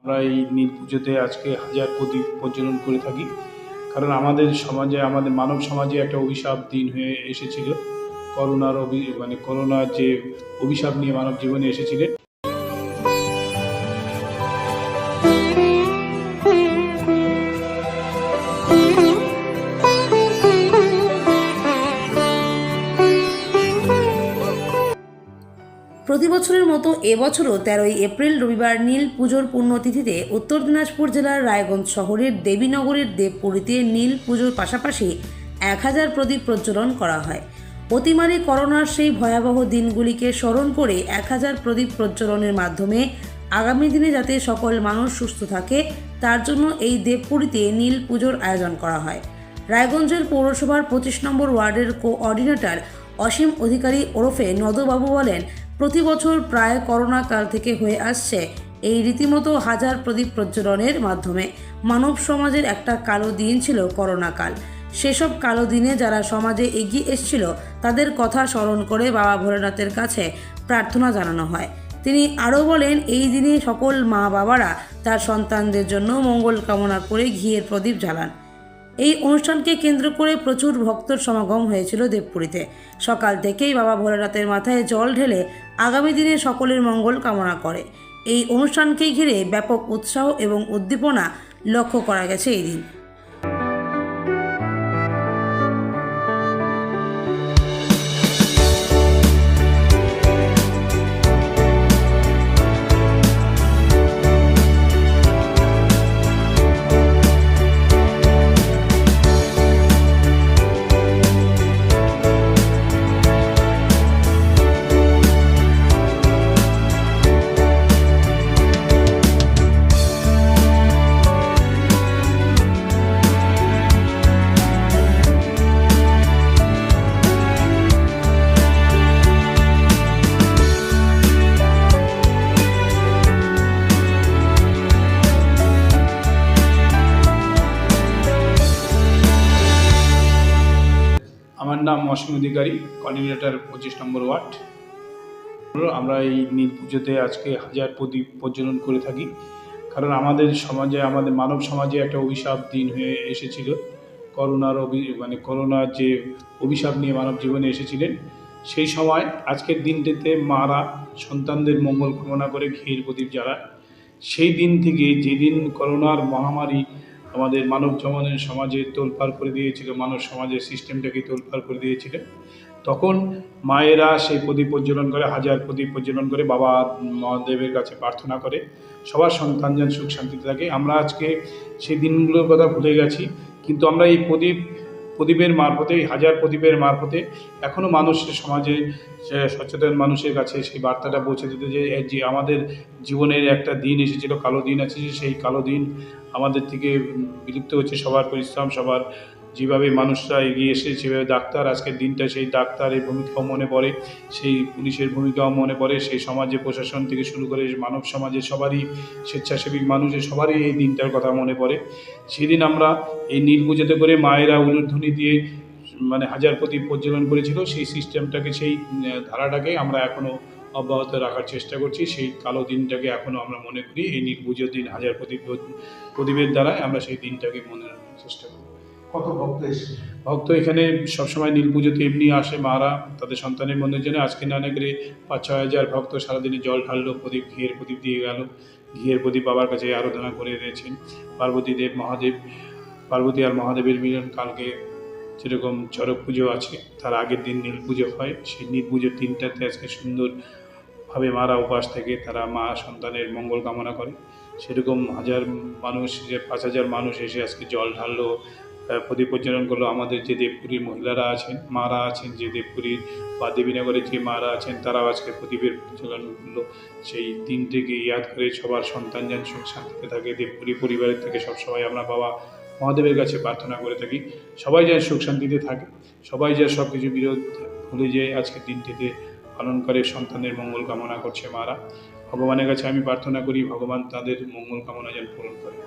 আমরা এই নীল পুজোতে আজকে হাজার প্রদীপ প্রজ্বলন করে থাকি। কারণ আমাদের সমাজে, আমাদের মানব সমাজে একটা অভিশাপ দিন হয়ে এসেছিল। করোনার যে অভিশাপ নিয়ে মানব জীবনে এসেছিলেন। প্রতি বছরের মতো এবছরও 13ই এপ্রিল রবিবার নীল পুজোর পুণ্যতিথিতে উত্তর দিনাজপুর জেলার রায়গঞ্জ শহরের দেবীনগরের দেবপুরীতে নীল পুজোর পাশাপাশি 1000 প্রদীপ প্রজ্বলন করা হয়। অতিমারী করোনার সেই ভয়াবহ দিনগুলিকে স্মরণ করে 1000 প্রদীপ প্রজ্বলনের মাধ্যমে আগামী দিনে যাতে সকল মানুষ সুস্থ থাকে তার জন্য এই দেবপুরীতে নীল পুজোর আয়োজন করা হয়। রায়গঞ্জের পৌরসভার 25 নম্বর ওয়ার্ডের কোঅর্ডিনেটর অসীম অধিকারী ওরফে নদবাবু বলেন, প্রতি বছর প্রায় করোনা কাল থেকে হয়ে আসছে এই রীতিমতো হাজার প্রদীপ প্রজ্বলনের মাধ্যমে। মানব সমাজের একটা কালো দিন ছিল করোনা কাল। সেসব কালো দিনে যারা সমাজে এগিয়ে এসেছিল তাদের কথা স্মরণ করে বাবা ভোলেনাথের কাছে প্রার্থনা জানানো হয়। তিনি আরও বলেন, এই দিনে সকল মা বাবারা তার সন্তানদের জন্য মঙ্গল কামনা করে ঘিয়ের প্রদীপ জ্বালান। এই অনুষ্ঠানকে কেন্দ্র করে প্রচুর ভক্তর সমাগম হয়েছিল দেবপুরীতে। সকাল থেকেই বাবা ভোলেনাথের মাথায় জল ঢেলে আগামী দিনে সকলের মঙ্গল কামনা করে। এই অনুষ্ঠানকে ঘিরে ব্যাপক উৎসাহ এবং উদ্দীপনা লক্ষ্য করা গেছে এই দিন। আমার নাম অসীম অধিকারী, কোঅর্ডিনেটর 25 নম্বর ওয়ার্ড। আমরা এই নীল পুজোতে আজকে হাজার প্রদীপ প্রজ্বলন করে থাকি। কারণ আমাদের সমাজে, আমাদের মানব সমাজে একটা অভিশাপ দিন হয়ে এসেছিল। করোনার যে অভিশাপ নিয়ে মানব জীবনে এসেছিলেন, সেই সময় আজকের দিনটিতে মারা সন্তানদের মঙ্গল কামনা করে ঘিয়ের প্রদীপ জ্বালায়। সেই দিন থেকে, যেদিন করোনার মহামারী আমাদের মানব জীবনের সমাজে তোলপাড় করে দিয়েছিল, মানব সমাজের সিস্টেমটাকে তোলপাড় করে দিয়েছিল, তখন মায়েরা সেই প্রদীপ প্রজ্বলন করে, হাজার প্রদীপ প্রজ্বলন করে বাবা মহাদেবের কাছে প্রার্থনা করে সবার সন্তান যেন সুখ শান্তিতে থাকে। আমরা আজকে সেই দিনগুলোর কথা ভুলে গেছি, কিন্তু আমরা এই প্রদীপের মারফতে, এই হাজার প্রদীপের মারফতে এখনও মানুষের সমাজে, সচেতন মানুষের কাছে সেই বার্তাটা পৌঁছে দিতে, যে আমাদের জীবনের একটা দিন এসেছিল, কালো দিন আছে, সেই কালো দিন আমাদের থেকে বিলুপ্ত হচ্ছে। সবার পরিশ্রম, সবার যেভাবে মানুষরা এগিয়ে এসে, যেভাবে ডাক্তার, আজকের দিনটা সেই ডাক্তারের ভূমিকাও মনে পড়ে, সেই পুলিশের ভূমিকাও মনে পড়ে, সেই সমাজে প্রশাসন থেকে শুরু করে মানব সমাজের সবারই, স্বেচ্ছাসেবী মানুষের সবারই এই দিনটার কথা মনে পড়ে। সেদিন আমরা এই নীল পুজোতে করে মায়েরা উলুধ্বনি দিয়ে হাজার প্রদীপ প্রজ্বলন করেছিল। সেই সিস্টেমটাকে, সেই ধারাটাকে আমরা এখনও অব্যাহত রাখার চেষ্টা করছি। সেই কালো দিনটাকে এখনও আমরা মনে করি। এই নীল পুজোর দিন হাজার প্রদীপের দ্বারাই আমরা সেই দিনটাকে মনে রাখার চেষ্টা করি। কত ভক্ত এখানে সবসময় নীল পুজোতে এমনি আসে, মারা তাদের সন্তানের মনের জন্য। আজকে না করে 5-6 হাজার ভক্ত সারাদিনে জল ঢাললো, ঘিয়ের প্রদীপ দিয়ে গেল। ঘিয়ের প্রদীপ বাবার কাছে আরাধনা করে দিয়েছেন। পার্বতী আর মহাদেবের মিলন। কালকে যেরকম চড়ক পুজো আছে, তার আগের দিন নীল পুজো হয়। সেই নীল পুজোর দিনটাতে আজকে সুন্দরভাবে মারা উপাস থেকে তারা মা সন্তানের মঙ্গল কামনা করে। সেরকম হাজার মানুষ, যে 5,000 মানুষ এসে আজকে জল ঢাললো, প্রদীপ প্রজ্বলন করলো। আমাদের যে দেবপুরীর মহিলারা আছেন, মারা আছেন, যে দেবপুরীর বা দেবীনগরের যে মারা আছেন, তারাও আজকে প্রদীপের প্রজ্বলন করলো। সেই দিনটিকে ইয়াদ করে সবার সন্তান যেন সুখ শান্তিতে থাকে। দেবপুরী পরিবারের থেকে সবসময় আমরা বাবা মহাদেবের কাছে প্রার্থনা করে থাকি, সবাই যেন সুখ শান্তিতে থাকে, সবাই যেন সব কিছু বিরোধ ভুলে যেয়ে আজকের দিনটিতে পালন করে সন্তানের মঙ্গল কামনা করছে মারা। ভগবানের কাছে আমি প্রার্থনা করি, ভগবান তাদের মঙ্গল কামনা যেন পূরণ করে।